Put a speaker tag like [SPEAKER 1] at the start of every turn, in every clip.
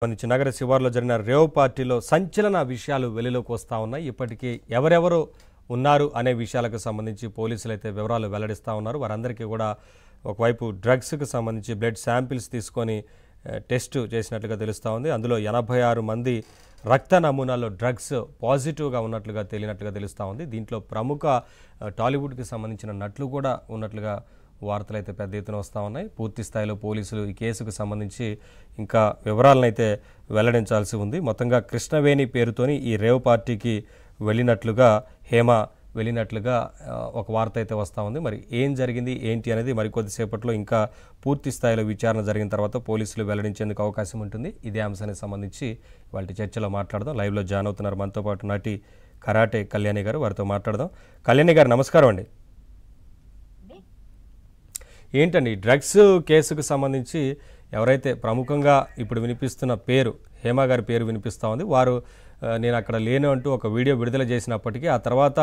[SPEAKER 1] సంబంధించి నగర శివార్లో జరిగిన రేవ్ పార్టీలో సంచలన విషయాలు వెలుగులోకి వస్తూ ఉన్నాయి. ఇప్పటికీ ఎవరెవరు ఉన్నారు అనే విషయాలకు సంబంధించి పోలీసులు అయితే వివరాలు వెల్లడిస్తూ ఉన్నారు. వారందరికీ కూడా ఒకవైపు డ్రగ్స్కి సంబంధించి బ్లడ్ శాంపిల్స్ తీసుకొని టెస్ట్ చేసినట్లుగా తెలుస్తూ ఉంది. అందులో 86 మంది రక్త నమూనాల్లో డ్రగ్స్ పాజిటివ్గా ఉన్నట్లుగా తేలినట్లుగా తెలుస్తూ ఉంది. దీంట్లో ప్రముఖ టాలీవుడ్కి సంబంధించిన నటులు కూడా ఉన్నట్లుగా వార్తలు అయితే పెద్ద ఎత్తున వస్తూ ఉన్నాయి. పూర్తి స్థాయిలో పోలీసులు ఈ కేసుకు సంబంధించి ఇంకా వివరాలను అయితే వెల్లడించాల్సి ఉంది. మొత్తంగా కృష్ణవేణి పేరుతోని ఈ రేవ్ పార్టీకి వెళ్ళినట్లుగా హేమ వెళ్ళినట్లుగా ఒక వార్త అయితే వస్తూ ఉంది. మరి ఏం జరిగింది ఏంటి అనేది మరికొద్దిసేపట్లో ఇంకా పూర్తి స్థాయిలో విచారణ జరిగిన తర్వాత పోలీసులు వెల్లడించేందుకు అవకాశం ఉంటుంది. ఇదే అంశానికి సంబంధించి వాళ్ళ చర్చలో మాట్లాడదాం. లైవ్లో జాయిన్ అవుతున్నారు మనతో పాటు నటి కరాటే కళ్యాణి గారు. వారితో మాట్లాడదాం. కళ్యాణి గారు నమస్కారం అండి. ఏంటండి డ్రగ్స్ కేసుకు సంబంధించి ఎవరైతే ప్రముఖంగా ఇప్పుడు వినిపిస్తున్న పేరు హేమ గారి పేరు వినిపిస్తూ ఉంది. వారు నేను అక్కడ లేను అంటూ ఒక వీడియో విడుదల చేసినప్పటికీ ఆ తర్వాత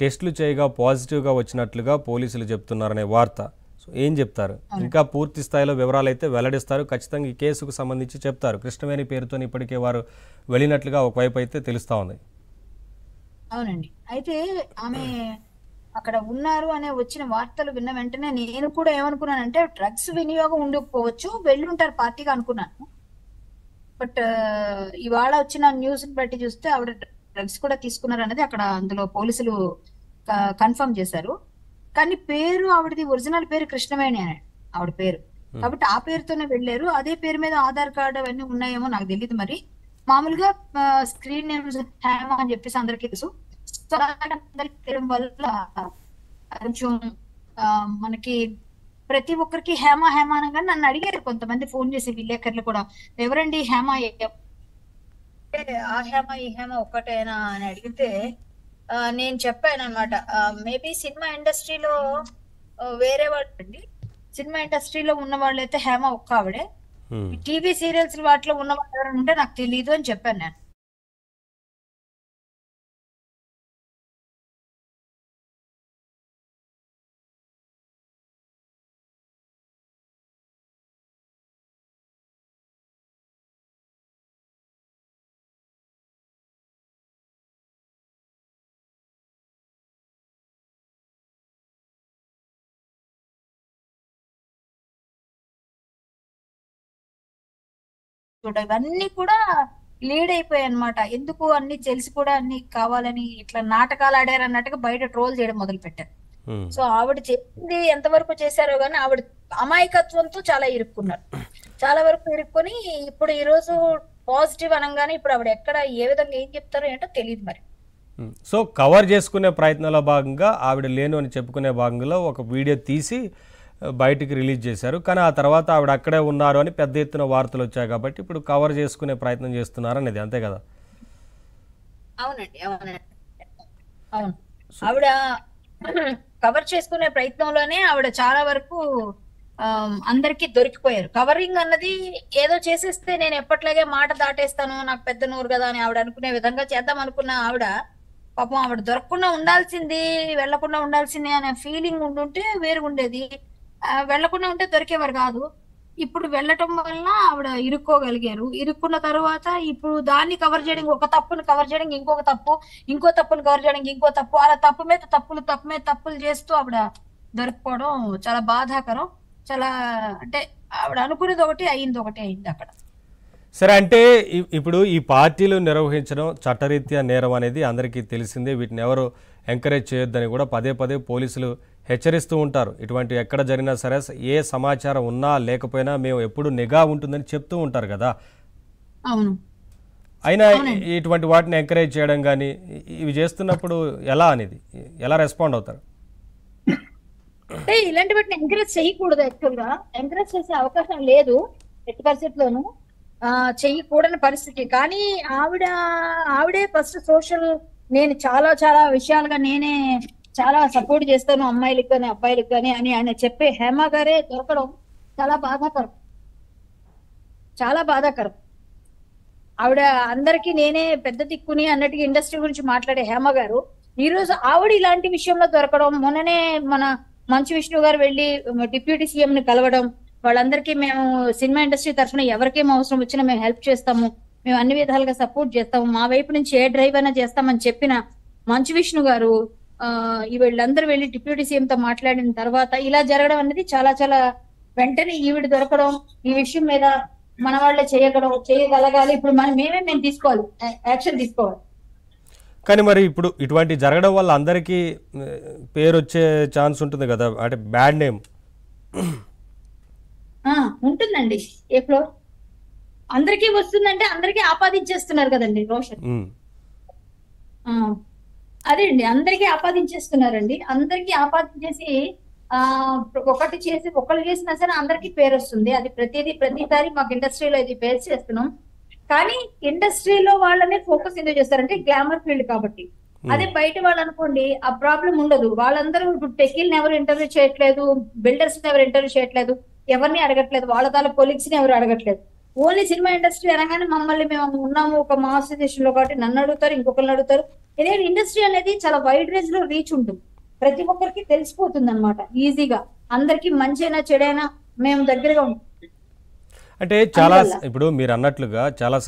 [SPEAKER 1] టెస్టులు చేయగా పాజిటివ్గా వచ్చినట్లుగా పోలీసులు చెప్తున్నారనే వార్త. సో ఏం చెప్తారు? ఇంకా పూర్తి స్థాయిలో వివరాలు అయితే వెల్లడిస్తారు. ఖచ్చితంగా ఈ కేసుకు సంబంధించి చెప్తారు. కృష్ణవేణి పేరుతో ఇప్పటికే వారు వెళ్ళినట్లుగా ఒకవైపు అయితే తెలుస్తూ ఉంది.
[SPEAKER 2] అవునండి. అయితే ఆమె అక్కడ ఉన్నారు అనే వచ్చిన వార్తలు విన్న వెంటనే నేను కూడా ఏమనుకున్నానంటే డ్రగ్స్ వినియోగం ఉండకపోవచ్చు, వెళ్ళి ఉంటారు పార్టీగా అనుకున్నాను. బట్ ఇవాళ వచ్చిన న్యూస్ బట్టి చూస్తే ఆవిడ డ్రగ్స్ కూడా తీసుకున్నారు అనేది అక్కడ అందులో పోలీసులు కన్ఫర్మ్ చేశారు. కానీ పేరు ఆవిడది ఒరిజినల్ పేరు కృష్ణవేణి అనే ఆవిడ పేరు, కాబట్టి ఆ పేరుతోనే వెళ్ళారు. అదే పేరు మీద ఆధార్ కార్డు అవన్నీ ఉన్నాయేమో నాకు తెలియదు. మరి మామూలుగా స్క్రీన్ నేమ్స్ హేమ అని చెప్పేసి అందరికీ తెలుసు. సో అందరికి తెలియడం వల్ల కొంచెం మనకి ప్రతి ఒక్కరికి హేమ హేమ అనగా నన్ను అడిగారు కొంతమంది ఫోన్ చేసి విలేకరులు కూడా, ఎవరండి హేమ, ఆ హేమ ఈ హేమ ఒక్కటేనా అని అడిగితే నేను చెప్పాను అనమాట. మేబీ సినిమా ఇండస్ట్రీలో వేరే వాళ్ళు అండి, సినిమా ఇండస్ట్రీలో ఉన్న వాళ్ళైతే హేమ ఒక్క ఆవిడే, టీవీ సీరియల్స్ వాటిలో ఉన్న వాళ్ళు ఎవరైనా ఉంటే నాకు తెలియదు అని చెప్పాను నేను. ఇవన్నీ కూడా లీడ్ అయిపోయాయి అనమాట. ఎందుకు అన్ని తెలిసి కూడా అన్ని కావాలని ఇట్లా నాటకాలు ఆడారు అన్నట్టుగా బయట ట్రోల్ చేయడం మొదలు పెట్టారు. సో ఆవిడ చెప్పింది ఎంతవరకు చేశారో గానీ ఆవిడ అమాయకత్వంతో చాలా ఇరుక్కున్నారు. చాలా వరకు ఇరుక్కొని ఇప్పుడు ఈ రోజు పాజిటివ్ అనగానే ఇప్పుడు ఆవిడ ఎక్కడ ఏ విధంగా ఏం చెప్తారో ఏంటో తెలియదు మరి.
[SPEAKER 1] సో కవర్ చేసుకునే ప్రయత్నంలో భాగంగా ఆవిడ లేను అని చెప్పుకునే భాగంలో ఒక వీడియో తీసి బయటికి రిలీజ్ చేశారు. కానీ ఆ తర్వాత ఆవిడ అక్కడే ఉన్నారు అని పెద్ద ఎత్తున వార్తలు వచ్చాయి. కాబట్టి ఇప్పుడు కవర్ చేసుకునే ప్రయత్నం చేస్తున్నారు అనేది అంతే కదా?
[SPEAKER 2] అవునండి, అవునండి, అవును. ఆవిడ కవర్ చేసుకునే ప్రయత్నంలోనే ఆవిడ చాలా వరకు అందరికి దొరికిపోయారు. కవరింగ్ అన్నది ఏదో చేసేస్తే నేను ఎప్పట్లాగే మాట దాటేస్తాను, నాకు పెద్ద నోరు కదా అని ఆవిడ అనుకునే విధంగా చేద్దాం అనుకున్న ఆవిడ పాపం ఆవిడ దొరకకుండా ఉండాల్సింది, వెళ్లకుండా ఉండాల్సింది అనే ఫీలింగ్ ఉండుంటే వేరుగుండేది. వెళ్లకుండా ఉంటే దొరికేవారు కాదు. ఇప్పుడు వెళ్ళటం వల్ల ఆవిడ ఇరుక్కోగలిగారు. ఇరుక్కున్న తర్వాత ఇప్పుడు దాన్ని కవర్ చేయడానికి, ఒక తప్పును కవర్ చేయడానికి ఇంకొక తప్పు, ఇంకో తప్పును కవర్ చేయడానికి ఇంకో తప్పు, అలా తప్పు మీద తప్పులు తప్పు మీద తప్పులు చేస్తూ ఆవిడ దొరికిపోవడం చాలా బాధాకరం. చాలా అంటే ఆవిడ అనుకునేది ఒకటి అయింది ఒకటి అయింది అక్కడ.
[SPEAKER 1] సరే, అంటే ఇప్పుడు ఈ పార్టీలు నిర్వహించడం చట్టరీత్యా నేరం అనేది అందరికీ తెలిసిందే. వీటిని ఎవరు ఎంకరేజ్ చేయొద్దని కూడా పదే పదే పోలీసులు హెచ్చరిస్తూ ఉంటారు. ఇటువంటి ఎక్కడ జరిగినా సరే ఏ సమాచారం ఉన్నా లేకపోయినా మేము ఎప్పుడు నిఘా ఉంటుందని చెప్తూ ఉంటారు కదా.
[SPEAKER 2] అవును.
[SPEAKER 1] అయినా ఇటువంటి వాటిని ఎంకరేజ్ చేయడం కానీ ఇవి చేస్తున్నప్పుడు ఎలా అనేది ఎలా రెస్పాండ్ అవుతారు?
[SPEAKER 2] అంటే ఇలాంటి వాటిని ఎంకరేజ్ చేయకూడదు. యాక్చువల్ గా ఎంకరేజ్ చేసే అవకాశం లేదు ఎట్టి పరిస్థితిలోనూ, చెయ్యకూడని పరిస్థితి. కానీ ఆవిడే ఫస్ట్ సోషల్, నేను చాలా చాలా విషయాలుగా నేనే చాలా సపోర్ట్ చేస్తాను అమ్మాయిలకు కానీ అబ్బాయిలకు కానీ అని ఆయన చెప్పే హేమ గారే దొరకడం చాలా బాధాకరం, చాలా బాధాకరం. ఆవిడ అందరికి నేనే పెద్ద దిక్కుని అన్నట్టుగా ఇండస్ట్రీ గురించి మాట్లాడే హేమ గారు ఈ రోజు ఆవిడ ఇలాంటి విషయంలో దొరకడం, మొన్ననే మన మంచు విష్ణు గారు వెళ్ళి డిప్యూటీ సీఎం ని కలవడం, వాళ్ళందరికీ మేము సినిమా ఇండస్ట్రీ తరఫున ఎవరికేం అవసరం వచ్చినా మేము హెల్ప్ చేస్తాము, మేము అన్ని విధాలుగా సపోర్ట్ చేస్తాము, మా వైపు నుంచి ఏ డ్రైవ్ అయినా చేస్తామని చెప్పిన మంచు విష్ణు గారు ఈ వీళ్ళందరూ వెళ్ళి డిప్యూటీ సీఎం తో మాట్లాడిన తర్వాత ఇలా జరగడం అనేది చాలా చాలా వెంటనే ఈవిడ దొరకడం, ఈ విషయం మీద మన వాళ్ళే చేయగలగాలి, ఇప్పుడు మేము తీసుకోవాలి, యాక్షన్ తీసుకోవాలి.
[SPEAKER 1] కానీ మరి ఇప్పుడు ఇటువంటి జరగడం వల్ల అందరికీ పేరు వచ్చే ఛాన్స్ ఉంటుంది కదా, అంటే బ్యాడ్ నేమ్
[SPEAKER 2] ఉంటుందండి. ఎప్పుడు అందరికీ వస్తుందంటే అందరికీ ఆపాదించేస్తున్నారు కదండి రోషన్. అదే అండి, అందరికీ ఆపాదించేస్తున్నారండి. అందరికీ ఆపాదించేసి ఒకళ్ళు చేసినా సరే అందరికీ పేరు వస్తుంది. అది ప్రతిసారి మాకు ఇండస్ట్రీలో ఇది ఫేస్ చేస్తున్నాం. కానీ ఇండస్ట్రీలో వాళ్ళనే ఫోకస్ ఎందుకు చేస్తారంటే గ్లామర్ ఫీల్డ్ కాబట్టి. అదే బయట వాళ్ళు అనుకోండి ఆ ప్రాబ్లం ఉండదు. వాళ్ళందరూ ఇప్పుడు టెకీల్ని ఎవరు ఇంటర్వ్యూ చేయట్లేదు, బిల్డర్స్ ఎవరు ఇంటర్వ్యూ చేయట్లేదు, ఎవరిని అడగట్లేదు, వాళ్ళ తాల కొలీగ్స్ ని ఎవరు అడగట్లేదు. ఓన్లీ సినిమా ఇండస్ట్రీ అనగానే మమ్మల్ని మేము ఉన్నాము ఒక మా అసోసియేషన్ లో కాబట్టి నన్ను అడుగుతారు, ఇంకొకరిని అడుగుతారు. ఇదే ఇండస్ట్రీ అనేది చాలా వైడ్ రేంజ్ లో రీచ్ ఉంటుంది, ప్రతి ఒక్కరికి తెలిసిపోతుంది అనమాట ఈజీగా. అందరికి మంచైనా చెడైనా మేము దగ్గరగా ఉంటాం.
[SPEAKER 1] అంటే చాలా ఇప్పుడు మీరు అన్నట్లుగా చాలా